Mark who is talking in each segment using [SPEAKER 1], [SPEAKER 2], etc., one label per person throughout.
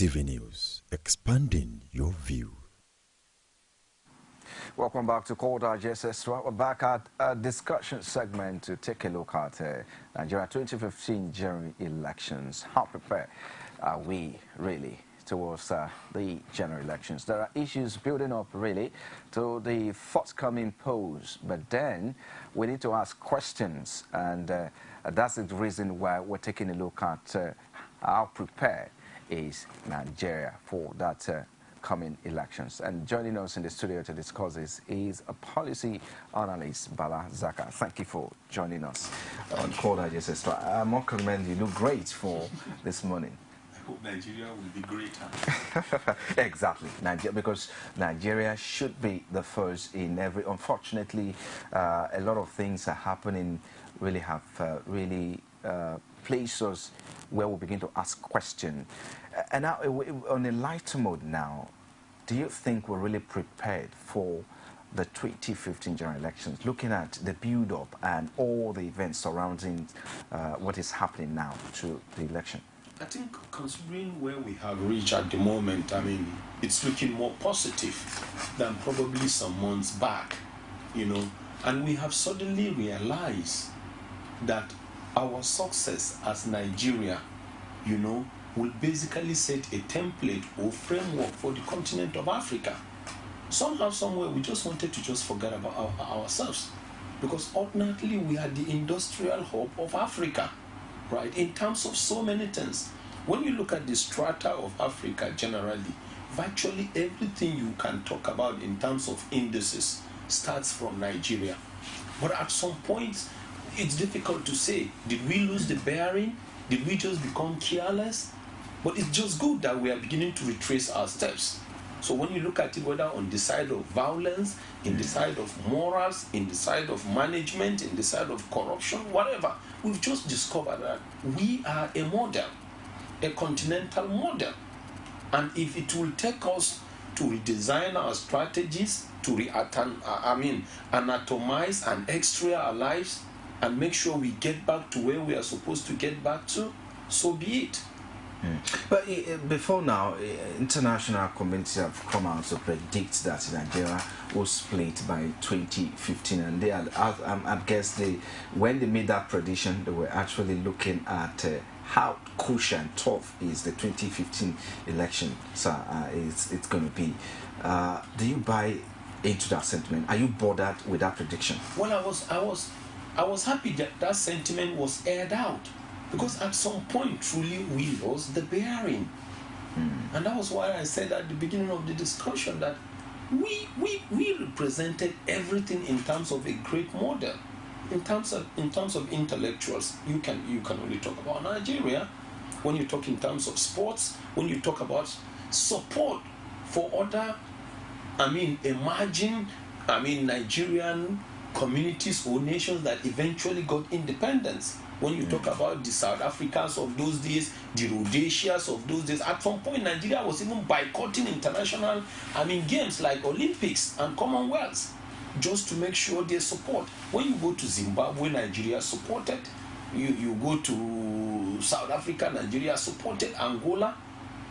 [SPEAKER 1] TV News, expanding your view.
[SPEAKER 2] Welcome back to Cold Digest. We're back at a discussion segment to take a look at Nigeria 2015 general elections. How prepared are we really towards the general elections? There are issues building up really to the forthcoming polls, but then we need to ask questions, and that's the reason why we're taking a look at how prepared is Nigeria for that coming elections. And joining us in the studio to discuss this is a policy analyst, Bala Zaka. Thank you for joining us on Cold Digest. I must commend you. Look great for this morning.
[SPEAKER 3] I hope Nigeria will be greater.
[SPEAKER 2] Exactly, because Nigeria should be the first in every. Unfortunately, a lot of things are happening. Really have placed us where we begin to ask questions. And now, on a lighter mode now, do you think we're really prepared for the 2015 general elections, looking at the build-up and all the events surrounding what is happening now to the election?
[SPEAKER 3] I think considering where we have reached at the moment, I mean, it's looking more positive than probably some months back, you know. And we have suddenly realized that our success as Nigeria, you know, will basically set a template or framework for the continent of Africa. Somehow, somewhere, we just wanted to just forget about ourselves, because ultimately we are the industrial hub of Africa, right? In terms of so many things. When you look at the strata of Africa generally, virtually everything you can talk about in terms of indices starts from Nigeria. But at some point, it's difficult to say, did we lose the bearing? Did we just become careless? But it's just good that we are beginning to retrace our steps. So when you look at it, whether on the side of violence, in the side of morals, in the side of management, in the side of corruption, whatever, we've just discovered that we are a model, a continental model. And if it will take us to redesign our strategies, to anatomize and X-ray our lives, and make sure we get back to where we are supposed to get back to, so be it.
[SPEAKER 2] But before now, international communities have come out to predict that Nigeria will split by 2015, and they I guess when they made that prediction, they were actually looking at how crucial and tough is the 2015 election. So it's going to be. Do you buy into that sentiment? Are you bothered with that prediction?
[SPEAKER 3] Well, I was happy that that sentiment was aired out, because at some point truly we lost the bearing. And that was why I said at the beginning of the discussion that we represented everything in terms of a great model. In terms of intellectuals, you can only talk about Nigeria. When you talk in terms of sports, when you talk about support for other, emerging, Nigerian communities or nations that eventually got independence. When you talk about the South Africans of those days, the Rhodesians of those days, at some point Nigeria was even boycotting international games like Olympics and Commonwealths just to make sure they support. When you go to Zimbabwe, Nigeria supported. You go to South Africa, Nigeria supported. Angola,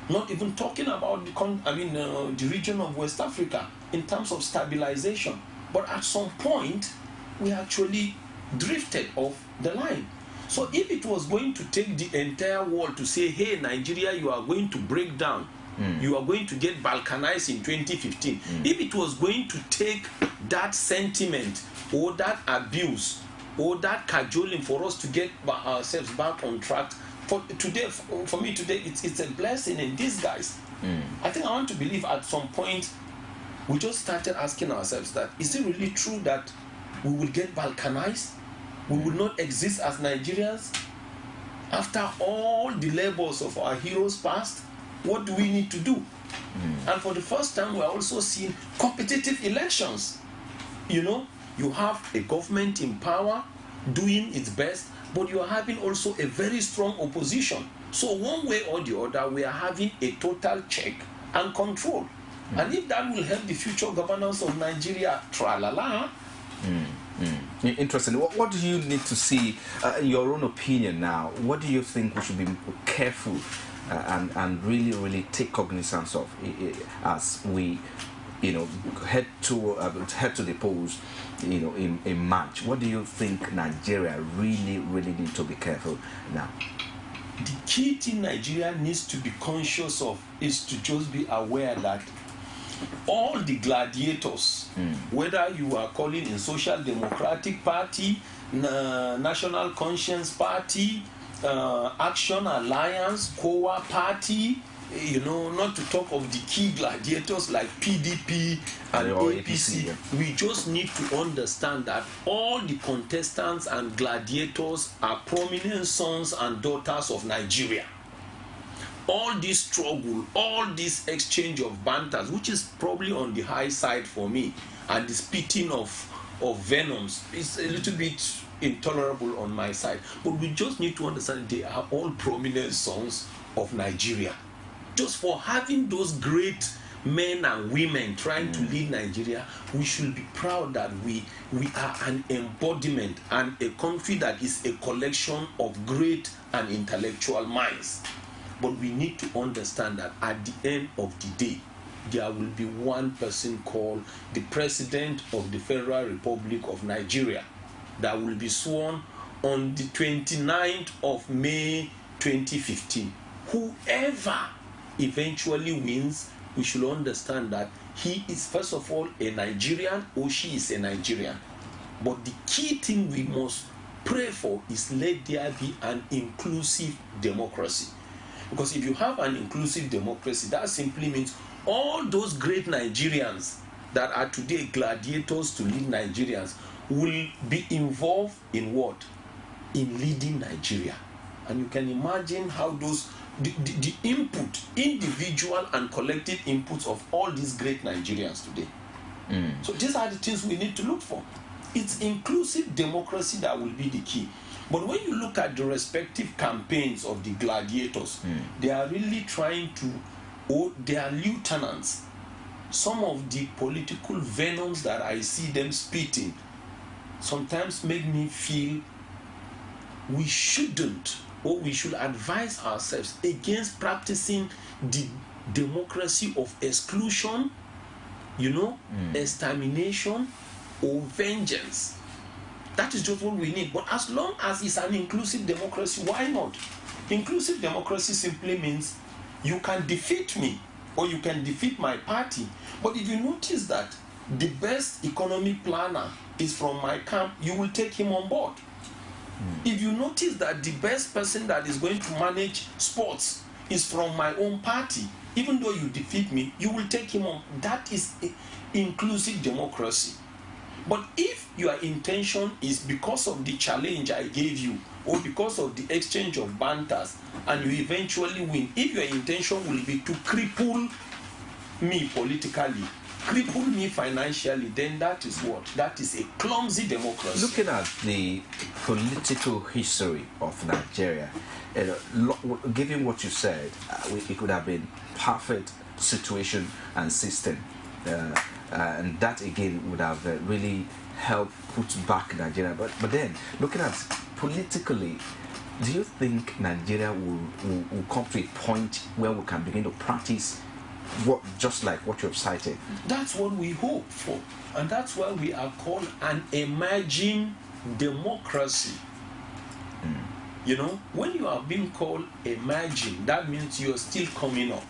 [SPEAKER 3] not even talking about the region of West Africa in terms of stabilization. But at some point, we actually drifted off the line. So if it was going to take the entire world to say, hey, Nigeria, you are going to break down, you are going to get balkanized in 2015, if it was going to take that sentiment or that abuse or that cajoling for us to get ourselves back on track, for me today, it's a blessing in disguise. I think I want to believe at some point, we just started asking ourselves that, is it really true that we will get balkanized? We will not exist as Nigerians? After all the labors of our heroes past, what do we need to do? And for the first time, we are also seeing competitive elections. You know, you have a government in power doing its best, but you are having also a very strong opposition. So one way or the other, we are having a total check and control. And if that will help the future governance of Nigeria, tra-la-la.
[SPEAKER 2] Interesting. What do you need to see, in your own opinion now, what do you think we should be careful and really take cognizance of as we, head to the polls, in March. What do you think Nigeria really need to be careful now?
[SPEAKER 3] The key thing Nigeria needs to be conscious of is to just be aware that all the gladiators, whether you are calling in Social Democratic Party, National Conscience Party, Action Alliance, COA Party, not to talk of the key gladiators like PDP and APC. Yeah. We just need to understand that all the contestants and gladiators are prominent sons and daughters of Nigeria. All this struggle, all this exchange of banters, which is probably on the high side for me, and the spitting of venoms is a little bit intolerable on my side. But we just need to understand they are all prominent sons of Nigeria. Just for having those great men and women trying to lead Nigeria, we should be proud that we are an embodiment and a country that is a collection of great and intellectual minds. But we need to understand that at the end of the day, there will be one person called the President of the Federal Republic of Nigeria that will be sworn on the 29th of May 2015. Whoever eventually wins, we should understand that he is first of all a Nigerian or she is a Nigerian. But the key thing we must pray for is let there be an inclusive democracy. Because if you have an inclusive democracy, that simply means all those great Nigerians that are today gladiators to lead Nigerians will be involved in what? In leading Nigeria. And you can imagine how the input, individual and collective inputs of all these great Nigerians today. So these are the things we need to look for. It's inclusive democracy that will be the key. But when you look at the respective campaigns of the gladiators, they are really trying to, or they are lieutenants. Some of the political venoms that I see them spitting sometimes make me feel we shouldn't, or we should advise ourselves against practicing the democracy of exclusion, extermination, or vengeance. That is just what we need. But as long as it's an inclusive democracy, why not? Inclusive democracy simply means you can defeat me or you can defeat my party. But if you notice that the best economic planner is from my camp, you will take him on board. If you notice that the best person that is going to manage sports is from my own party, even though you defeat me, you will take him on. That is inclusive democracy. But if your intention is because of the challenge I gave you or because of the exchange of banters and you eventually win, if your intention will be to cripple me politically, cripple me financially, then that is what? That is a clumsy democracy.
[SPEAKER 2] Looking at the political history of Nigeria, given what you said, it could have been perfect situation and system. And that again would have really helped put back Nigeria. But then, looking at politically, do you think Nigeria will come to a point where we can begin to practice just like what you have cited?
[SPEAKER 3] That's what we hope for. And that's why we are called an emerging democracy. When you are being called emerging, that means you are still coming up.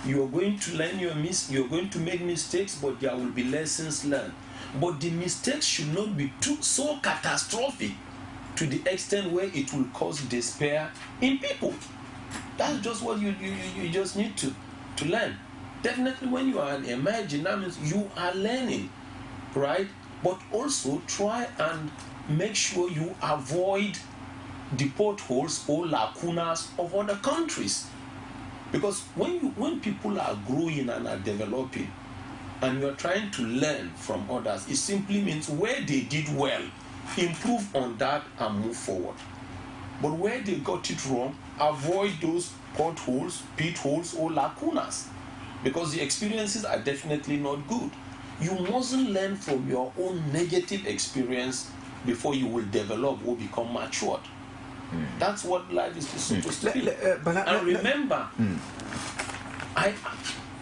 [SPEAKER 3] You are going to learn you're going to make mistakes, but there will be lessons learned. But the mistakes should not be so catastrophic to the extent where it will cause despair in people. That's just what you just need to learn. Definitely when you are an emerging, that means you are learning, right? But also try and make sure you avoid the potholes or lacunas of other countries. Because when people are growing and are developing, and you're trying to learn from others, it simply means where they did well, improve on that and move forward. But where they got it wrong, avoid those potholes, pit holes, or lacunas. Because the experiences are definitely not good. You mustn't learn from your own negative experience before you will develop or become matured. That's what life is supposed to be. And remember,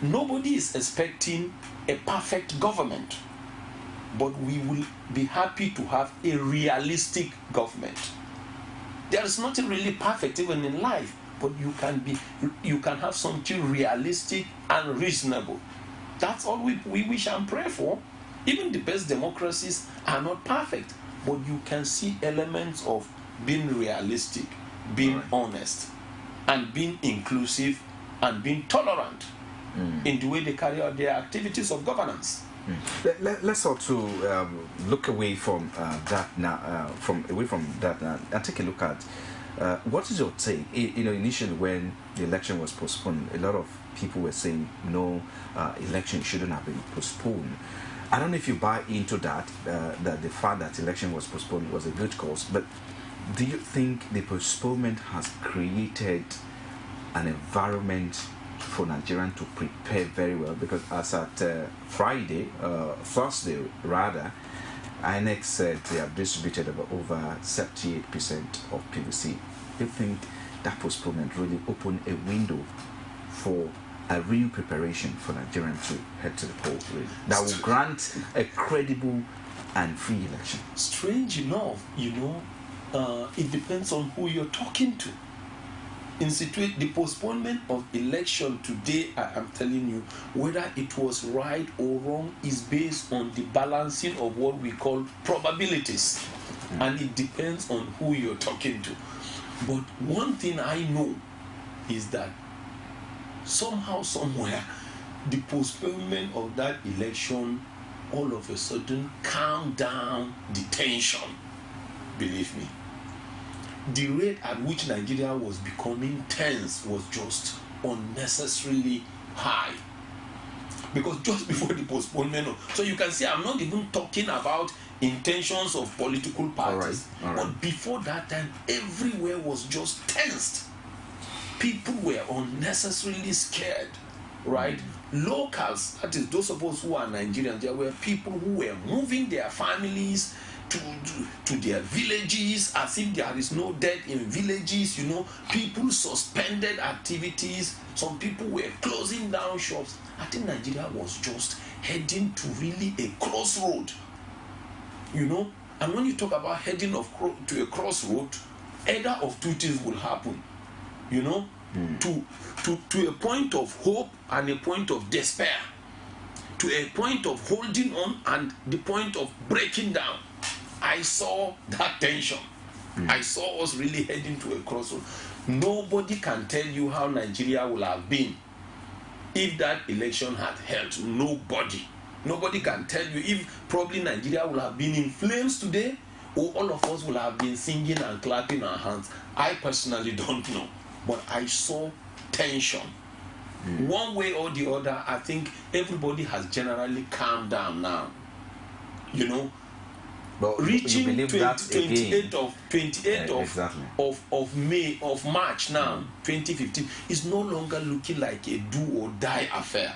[SPEAKER 3] nobody is expecting a perfect government, but we will be happy to have a realistic government. There is nothing really perfect even in life, but you can have something realistic and reasonable. That's all we wish and pray for. Even the best democracies are not perfect, but you can see elements of being realistic, being honest, and being inclusive, and being tolerant in the way they carry out their activities of governance.
[SPEAKER 4] Let's also look away from that now, and take a look at what is your take? Initially when the election was postponed, a lot of people were saying no, election shouldn't have been postponed. I don't know if you buy into that, that the fact that election was postponed was a good cause, but do you think the postponement has created an environment for Nigerians to prepare very well? Because as at Thursday rather, INEC said they have distributed over 78% of PVC. Do you think that postponement really opened a window for a real preparation for Nigerians to head to the polls, really, that will grant a credible and free election?
[SPEAKER 3] Strange enough, it depends on who you're talking to. The postponement of election today, I am telling you, whether it was right or wrong is based on the balancing of what we call probabilities. And it depends on who you're talking to. But one thing I know is that somehow, somewhere, the postponement of that election all of a sudden calmed down the tension. Believe me. The rate at which Nigeria was becoming tense was just unnecessarily high. Because just before the postponement so you can see I'm not even talking about intentions of political parties. All right. But before that time, everywhere was just tensed. People were unnecessarily scared, right? Locals, that is those of us who are Nigerians, there were people who were moving their families to their villages as if there is no death in villages. People suspended activities. Some people were closing down shops. I think Nigeria was just heading to really a crossroad. And when you talk about heading to a crossroad, either of two things will happen. To a point of hope and a point of despair, to a point of holding on and the point of breaking down. I saw that tension. I saw us really heading to a crossroad. Nobody can tell you how Nigeria will have been if that election had held. Nobody can tell you if probably Nigeria will have been in flames today, or all of us will have been singing and clapping our hands. I personally don't know. But I saw tension. One way or the other, I think everybody has generally calmed down now.
[SPEAKER 4] But
[SPEAKER 3] reaching 28th
[SPEAKER 4] of
[SPEAKER 3] March now, 2015, is no longer looking like a do or die affair,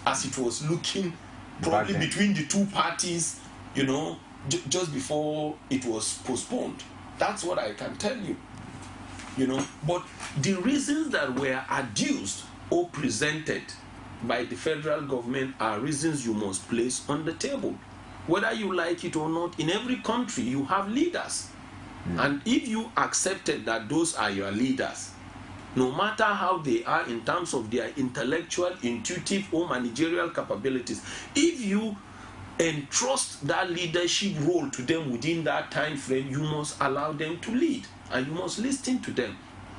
[SPEAKER 3] as it was looking probably between the two parties, just before it was postponed. That's what I can tell you. But the reasons that were adduced or presented by the federal government are reasons you must place on the table. Whether you like it or not, in every country you have leaders. And if you accepted that those are your leaders, no matter how they are in terms of their intellectual, intuitive, or managerial capabilities, if you entrust that leadership role to them within that time frame, you must allow them to lead and you must listen to them.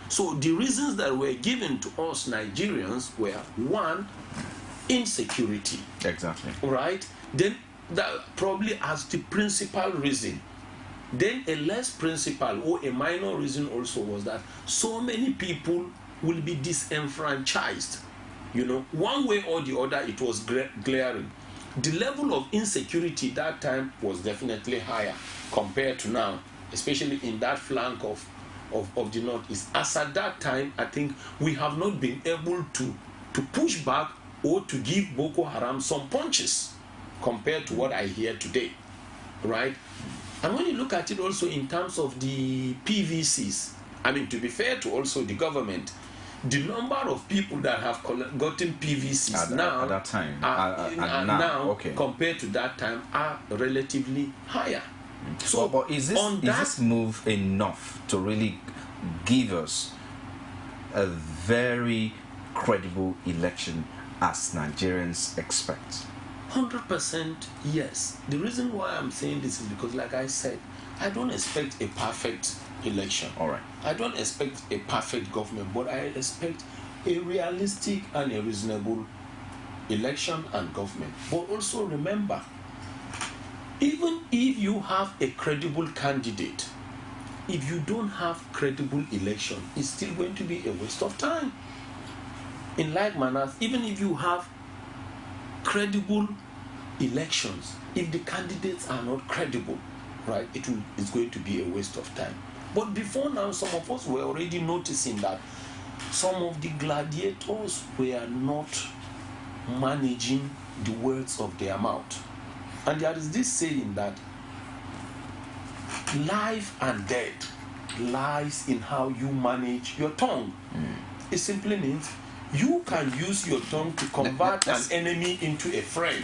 [SPEAKER 3] So the reasons that were given to us Nigerians were, one, insecurity.
[SPEAKER 4] Exactly.
[SPEAKER 3] Right? Then that probably as the principal reason. Then a less principal or a minor reason also was that so many people will be disenfranchised. One way or the other, it was glaring. The level of insecurity that time was definitely higher compared to now, especially in that flank of the northeast. As at that time, I think we have not been able to push back or to give Boko Haram some punches compared to what I hear today, right? And when you look at it also in terms of the PVCs, I mean, to be fair to also the government, the number of people that have gotten PVCs
[SPEAKER 4] at that time
[SPEAKER 3] now
[SPEAKER 4] okay,
[SPEAKER 3] compared to that time are relatively higher.
[SPEAKER 4] So, but is this move enough to really give us a very credible election as Nigerians expect?
[SPEAKER 3] 100% yes. The reason why I'm saying this is because, like I said, I don't expect a perfect election.
[SPEAKER 4] All right.
[SPEAKER 3] I don't expect a perfect government, but I expect a realistic and a reasonable election and government. But also remember, even if you have a credible candidate, if you don't have credible election, it's still going to be a waste of time. In like manner, even if you have credible elections, if the candidates are not credible, right, it's going to be a waste of time. But before now, some of us were already noticing that some of the gladiators were not managing the words of their mouth. And there is this saying that life and death lies in how you manage your tongue. It simply means you can use your tongue to convert an enemy into a friend.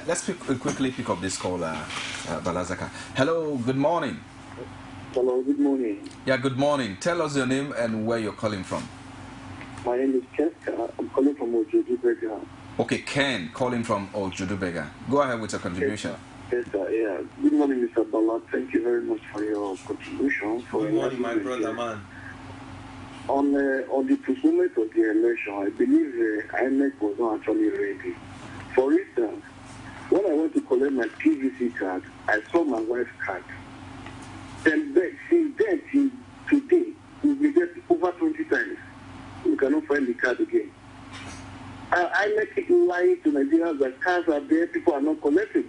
[SPEAKER 4] Let's quickly pick up this call, Balazaka. Hello, good morning.
[SPEAKER 5] Hello, good morning.
[SPEAKER 4] Yeah, good morning. Tell us your name and where you're calling from.
[SPEAKER 5] My name is Chester. I'm calling from Ojudubega.
[SPEAKER 4] Okay, Ken, calling from Ojudubega. Go ahead with your contribution.
[SPEAKER 5] Yes, sir. Yeah. Good morning, Mr. Bala. Thank you very much for your contribution.
[SPEAKER 3] Good morning, my brother, man.
[SPEAKER 5] On the postponement of the election, I believe INEC was not actually ready. For instance, when I went to collect my PVC card, I saw my wife's card. And since then till today, we've been there over 20 times. We cannot find the card again. I make it lying to Nigerians that cards are there, people are not collecting.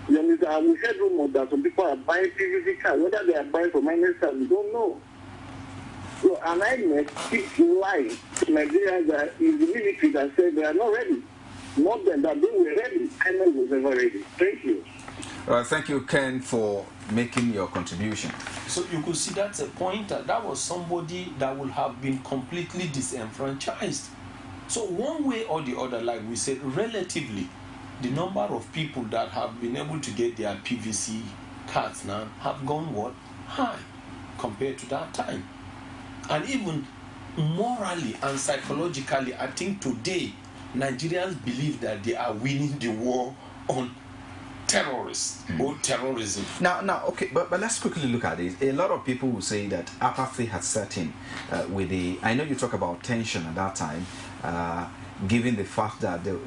[SPEAKER 5] You understand? We heard rumors that some people are buying PVC cards. Whether they are buying from minus cards, we don't know. So, and I keep lying to Nigerians that is the military that said they are not ready. Not that they were ready. I was never ready. Thank you.
[SPEAKER 4] Thank you, Ken, for making your contribution.
[SPEAKER 3] So you could see that's a pointer. That was somebody that would have been completely disenfranchised. So one way or the other, like we said, relatively, the number of people that have been able to get their PVC cards now have gone what? High compared to that time. And even morally and psychologically, I think today, Nigerians believe that they are winning the war on terrorists or terrorism.
[SPEAKER 4] Now, okay, but let's quickly look at this. A lot of people will say that apathy has set in with the. I know you talk about tension at that time, given the fact that the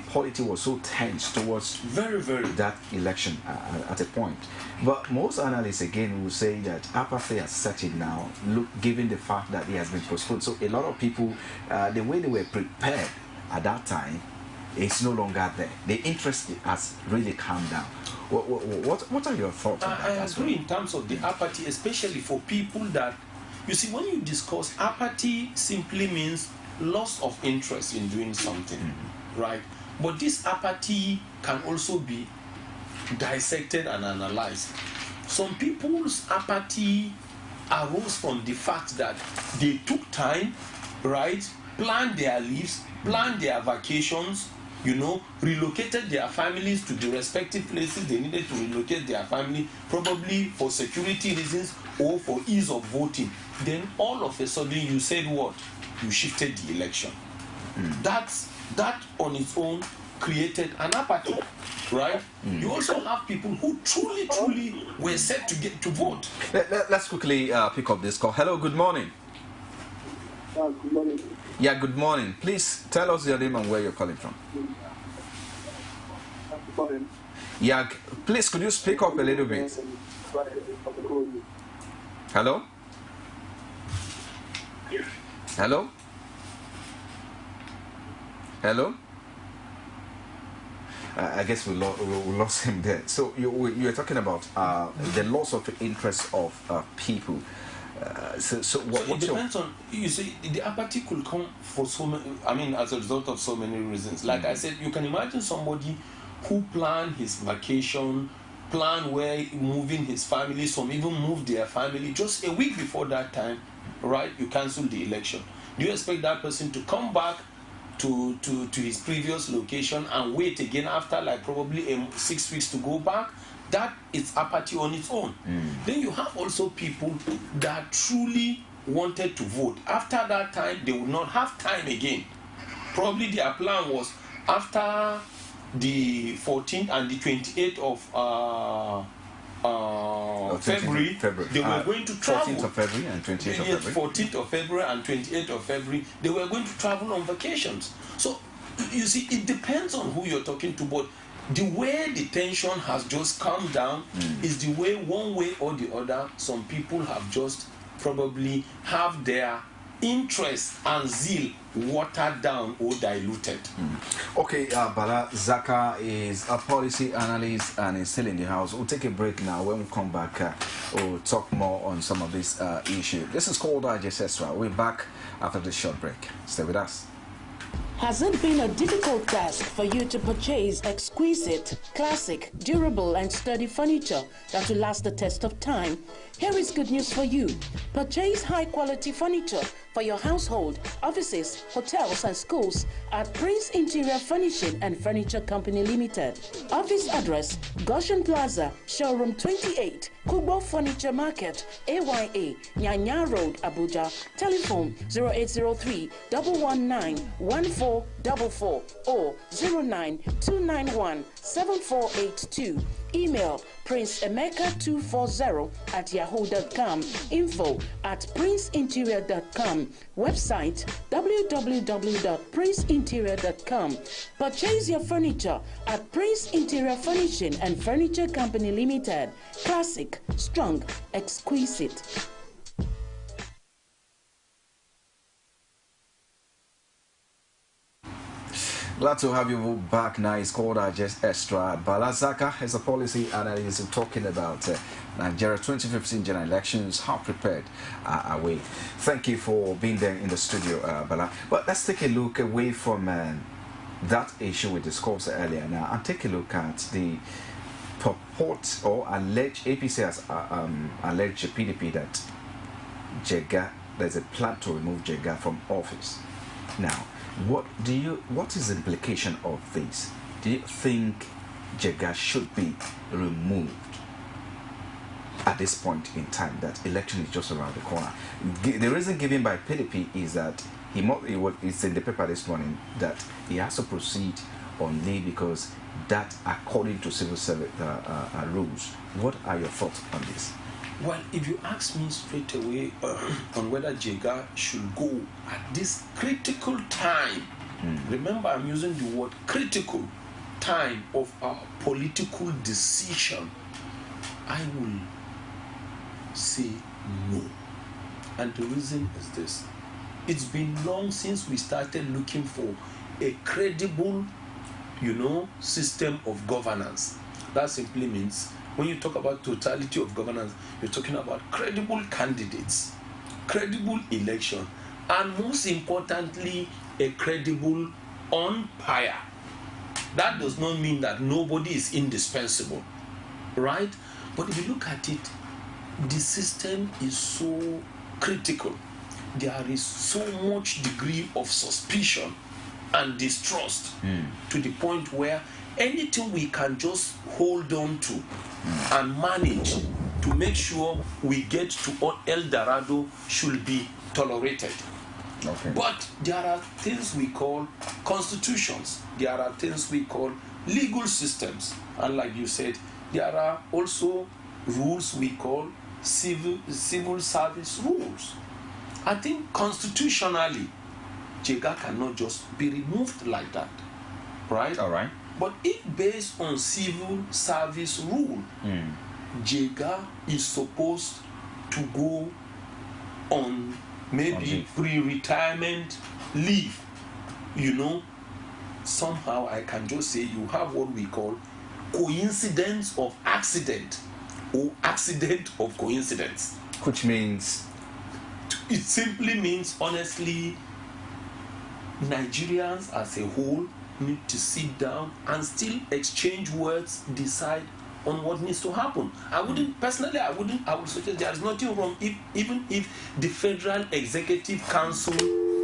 [SPEAKER 4] polity was so tense towards
[SPEAKER 3] very
[SPEAKER 4] that election at a point. But most analysts again will say that apathy has set in now. Look, given the fact that it has been postponed, so a lot of people, the way they were prepared at that time, it's no longer there. The interest has really calmed down. What are your thoughts on that?
[SPEAKER 3] I agree in terms of the apathy, especially for people that, you see, when you discuss apathy, simply means loss of interest in doing something, right? But this apathy can also be dissected and analyzed. Some people's apathy arose from the fact that they took time, right? Planned their lives, planned their vacations, relocated their families to the respective places they needed to relocate their family, probably for security reasons or for ease of voting. Then all of a sudden you said what? You shifted the election. That on its own created an apathy, right? You also have people who truly were set to get to vote.
[SPEAKER 4] Let's quickly pick up this call. Hello, good morning.
[SPEAKER 5] Good morning.
[SPEAKER 4] Yeah, good morning. Please tell us your name and where you're calling from. Yeah, please could you speak up a little bit? Hello? Hello? Hello? I guess we lost him there. So you're talking about the loss of interest of people. What
[SPEAKER 3] it depends on, you see, the apathy could come for so many, as a result of so many reasons. Like I said, you can imagine somebody who planned his vacation, plan where moving his family, some even moved their family just a week before that time, right? You cancel the election. Do you expect that person to come back to his previous location and wait again after like probably 6 weeks to go back? That is apathy on its own. Then you have also people that truly wanted to vote. After that time, they would not have time again. Probably their plan was after the 14th and the 28th of February, they were going to travel.
[SPEAKER 4] 14th of February and 28th of February.
[SPEAKER 3] 14th of February and 28th of February, they were going to travel on vacations. So, you see, it depends on who you're talking to, but the way the tension has just calmed down is the way, one way or the other, some people have just probably have their interest and zeal watered down or diluted.
[SPEAKER 4] Okay, Bala Zaka is a policy analyst and is still in the house. We'll take a break now. When we come back, we'll talk more on some of this issue. This is called Digest Extra. We're back after this short break. Stay with us.
[SPEAKER 6] Has it been a difficult task for you to purchase exquisite, classic, durable and sturdy furniture that will last the test of time? Here is good news for you. Purchase high-quality furniture for your household, offices, hotels and schools at Prince Interior Furnishing and Furniture Company Limited. Office address, Goshen Plaza, Showroom 28, Kubo Furniture Market, AYA, Nyanya Road, Abuja. Telephone 0803 119 1444 or 09291 7482. Email princeemeka240@yahoo.com, info@princeinterior.com, website www.princeinterior.com. Purchase your furniture at Prince Interior Furnishing and Furniture Company Limited. Classic, strong, exquisite.
[SPEAKER 4] Glad to have you back now. It's called Digest Extra. Bala Zaka is a policy analyst talking about Nigeria 2015 general elections. How prepared are we? Thank you for being there in the studio, Bala. But let's take a look away from that issue we discussed earlier now and take a look at the purport or alleged APC has alleged PDP that there's a plan to remove Jega from office. Now, what is the implication of this? Do you think Jega should be removed at this point in time that election is just around the corner? The reason given by PDP is that it's in the paper this morning that he has to proceed on leave because that according to civil service rules. What are your thoughts on this?
[SPEAKER 3] Well, if you ask me straight away on whether Jega should go at this critical time, remember I'm using the word critical time of our political decision, I will say no. And the reason is this. It's been long since we started looking for a credible, system of governance. That simply means when you talk about totality of governance, you're talking about credible candidates, credible election, and most importantly, a credible umpire. That does not mean that nobody is indispensable, right? But if you look at it, the system is so critical. There is so much degree of suspicion and distrust to the point where anything we can just hold on to and manage to make sure we get to El Dorado should be tolerated.
[SPEAKER 4] Okay.
[SPEAKER 3] But there are things we call constitutions. There are things we call legal systems. And like you said, there are also rules we call civil service rules. I think constitutionally, Jega cannot just be removed like that. Right?
[SPEAKER 4] All right.
[SPEAKER 3] But if based on civil service rule, Jega is supposed to go on maybe pre-retirement leave, somehow I can just say you have what we call coincidence of accident or accident of coincidence.
[SPEAKER 4] Which means?
[SPEAKER 3] It simply means, honestly, Nigerians as a whole need to sit down and still exchange words, decide on what needs to happen. I would suggest there is nothing wrong even if the Federal Executive Council,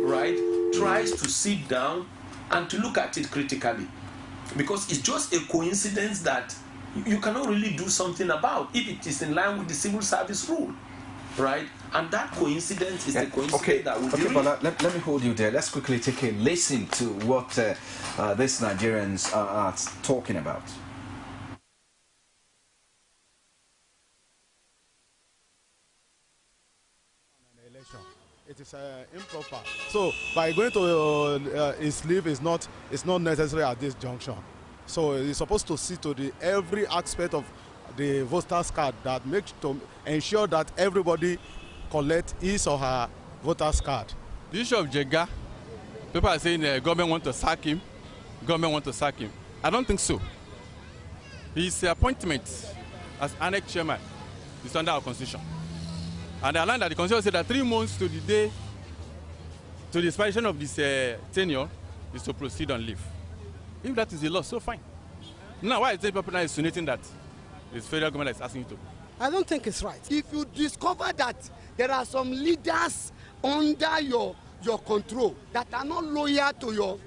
[SPEAKER 3] right, tries to sit down and to look at it critically, because it's just a coincidence that you cannot really do something about if it is in line with the civil service rule, right? And that coincidence is the coincidence that would be real.
[SPEAKER 4] But let me hold you there. Let's quickly take a listen to what these Nigerians are talking about.
[SPEAKER 7] It is improper. So by going to his leave is not necessary at this junction. So he's supposed to see to every aspect of the voter's card that makes to ensure that everybody collect his or her voter's card.
[SPEAKER 8] The issue of Jega, people are saying government want to sack him. Government want to sack him. I don't think so. His appointment as annex chairman is under our constitution. And I learned that the constitution said that 3 months to the day, to the expiration of this tenure, is to proceed on leave. If that is the law, so fine. Now, why is the people now insinuating that it's federal government that is asking you to?
[SPEAKER 9] I don't think it's right. If you discover that there are some leaders under your control that are not loyal to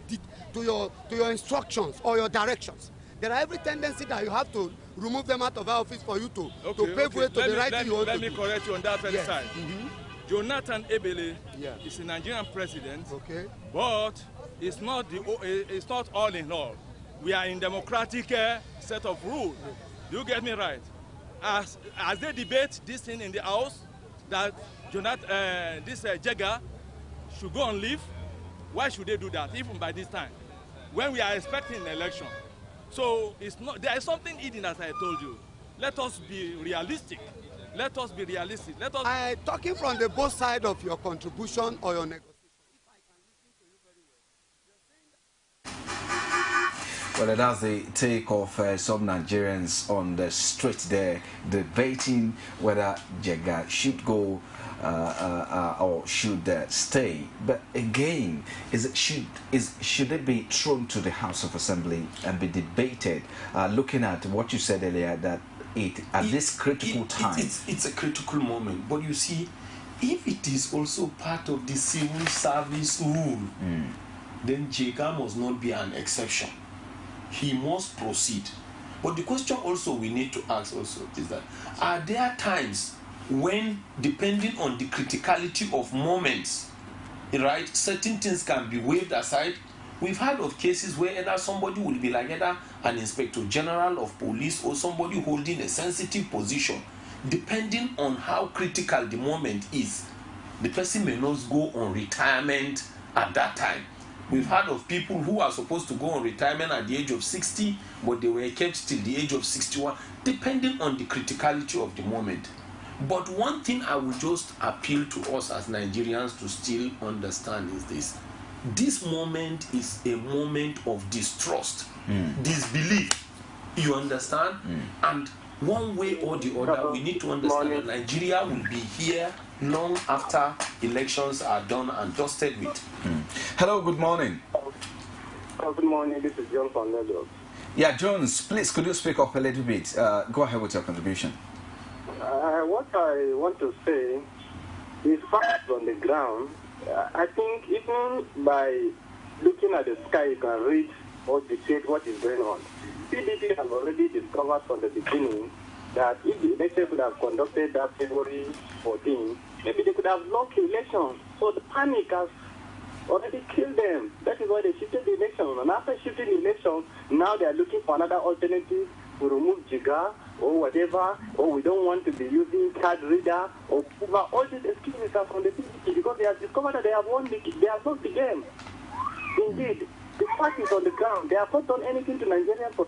[SPEAKER 9] your instructions or your directions, there are every tendency that you have to remove them out of office for you to pave way to the right thing you want to do.
[SPEAKER 8] Let me correct you on that very side.
[SPEAKER 9] Mm-hmm.
[SPEAKER 8] Jonathan Ebele is a Nigerian president, but it's not all in all. We are in democratic set of rules. You get me right? As they debate this thing in the House, that this Jega should go on leave, why should they do that, even by this time, when we are expecting an election? So it's not, there is something hidden, as I told you. Let us be realistic. Let us be realistic. Let us.
[SPEAKER 9] Talking from the both side of your contribution or your negotiation, if I can listen to you very well.
[SPEAKER 4] Well, that's the take of some Nigerians on the street there, debating whether Jega should go or should stay. But again, should it be thrown to the House of Assembly and be debated? Looking at what you said earlier, that this critical time,
[SPEAKER 3] it's a critical moment. But you see, if it is also part of the civil service rule, then Jega must not be an exception. He must proceed. But the question also we need to ask also is that, are there times when, depending on the criticality of moments, right, certain things can be waved aside? We've heard of cases where either somebody will be like either an inspector general of police or somebody holding a sensitive position. Depending on how critical the moment is, the person may not go on retirement at that time. We've heard of people who are supposed to go on retirement at the age of 60, but they were kept till the age of 61, depending on the criticality of the moment. But one thing I will just appeal to us as Nigerians to still understand is this. This moment is a moment of distrust, disbelief. You understand? And one way or the other, we need to understand that Nigeria will be here long after elections are done and dusted with.
[SPEAKER 4] Hello, good morning.
[SPEAKER 5] Good morning, this is John from Lagos.
[SPEAKER 4] Yeah, Jones, please, could you speak up a little bit? Go ahead with your contribution.
[SPEAKER 5] What I want to say is facts on the ground. I think even by looking at the sky, you can read or dictate what is going on. PDP have already discovered from the beginning that if the election could have conducted that February 14, maybe they could have lost the election. So the panic has already killed them. That is why they shifted the election. And after shifting the election, now they are looking for another alternative to remove Jega or whatever, or we don't want to be using card reader or all these excuses are from the PDP because they have discovered that they have lost the game. Indeed, the fact is on the ground. They have not done anything to Nigerians for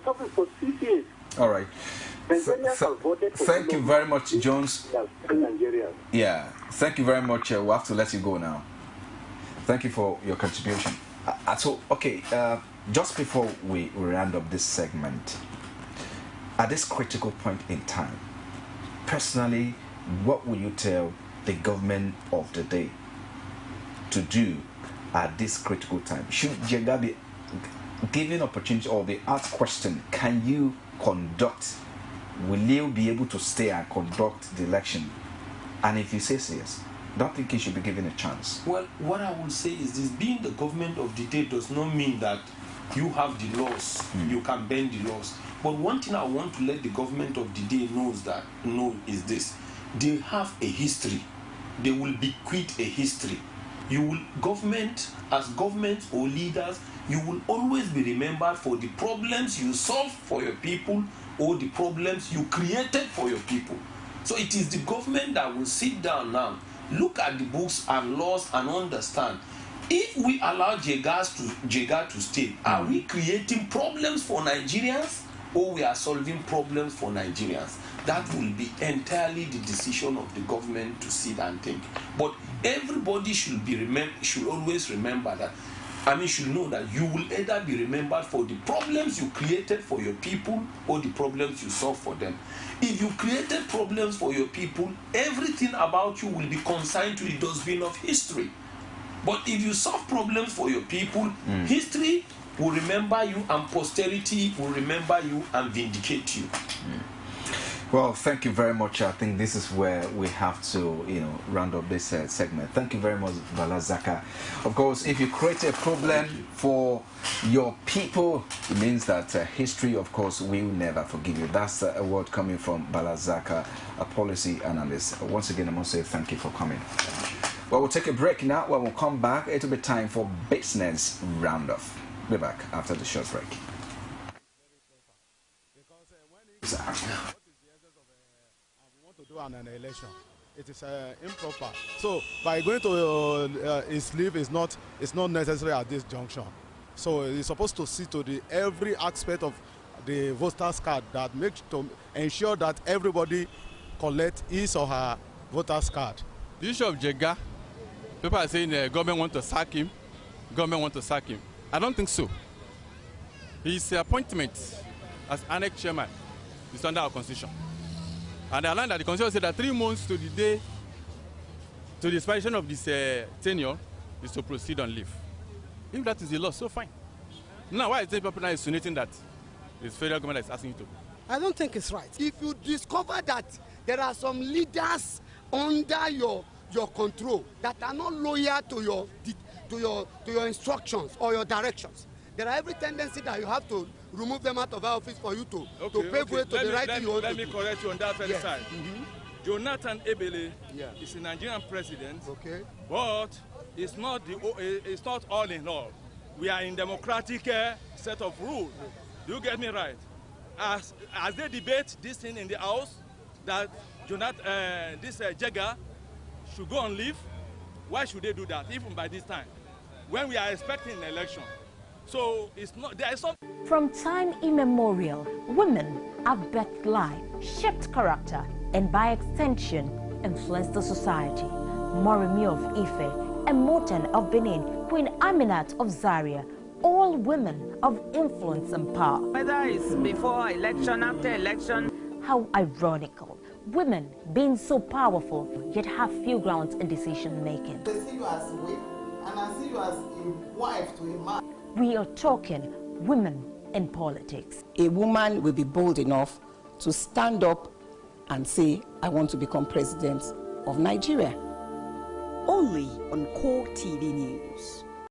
[SPEAKER 5] 6 years.
[SPEAKER 4] All right. Thank you very much, Jones. Yeah, thank you very much. We'll have to let you go now. Thank you for your contribution. Just before we round up this segment, at this critical point in time, personally, what will you tell the government of the day to do at this critical time? Should Jega be given opportunity or be asked question, can you conduct will you be able to stay and conduct the election? And if he says yes, don't think he should be given a chance.
[SPEAKER 3] Well, what I will say is this: being the government of the day does not mean that you have the laws, you can bend the laws. But one thing I want to let the government of the day know is this: they have a history. They will bequeath a history. You will as government or leaders, you will always be remembered for the problems you solved for your people or the problems you created for your people. So it is the government that will sit down now, look at the books and laws and understand, if we allow Jega to stay, are we creating problems for Nigerians or we are solving problems for Nigerians? That will be entirely the decision of the government to sit and think. But everybody should always remember that, should know that you will either be remembered for the problems you created for your people or the problems you solved for them. If you created problems for your people, everything about you will be consigned to the dustbin of history. But if you solve problems for your people, history will remember you and posterity will remember you and vindicate you.
[SPEAKER 4] Well, thank you very much. I think this is where we have to, round up this segment. Thank you very much, Bala Zaka. Of course, if you create a problem for your people, it means that history, of course, will never forgive you. That's a word coming from Bala Zaka, a policy analyst. Once again, I must say thank you for coming. Well, we'll take a break now. When we'll come back, it'll be time for Business Roundoff. Be back after the short break.
[SPEAKER 7] To do an election, it is improper. So by going to his leave is not necessary at this junction. So he's supposed to see to the every aspect of the voters card that makes to ensure that everybody collect his or her voters card.
[SPEAKER 8] The issue of Jega, people are saying the government want to sack him. I don't think so. His appointment as annex chairman is under our constitution. And I learned that the constitution said that 3 months to the day, to the expiration of this tenure, is to proceed on leave. If that is the law, so fine. Now, why is the people now insinuating that it's federal government that is asking you to?
[SPEAKER 9] I don't think it's right. If you discover that there are some leaders under your control that are not loyal to your instructions or your directions, there are every tendency that you have to remove them out of office for you to pave way to the right thing you want to do.
[SPEAKER 8] Let me correct you on that very side. Jonathan Ebele is a Nigerian president, but it's not all in all. We are in democratic set of rules. Do you get me right? As they debate this thing in the House, that Jega should go on leave, why should they do that, even by this time, when we are expecting an election? So it's not, there is something.
[SPEAKER 10] From time immemorial, women have birthed life, shaped character, and by extension, influenced the society. Moremi of Ife, Emoten of Benin, Queen Aminat of Zaria, all women of influence and power.
[SPEAKER 11] Whether it's before election, after election.
[SPEAKER 10] How ironical. Women being so powerful, yet have few grounds in decision making.
[SPEAKER 12] They see you as a wife, and I see you as a wife to a man.
[SPEAKER 10] We are talking women in politics.
[SPEAKER 13] A woman will be bold enough to stand up and say, I want to become president of Nigeria.
[SPEAKER 14] Only on Core TV News.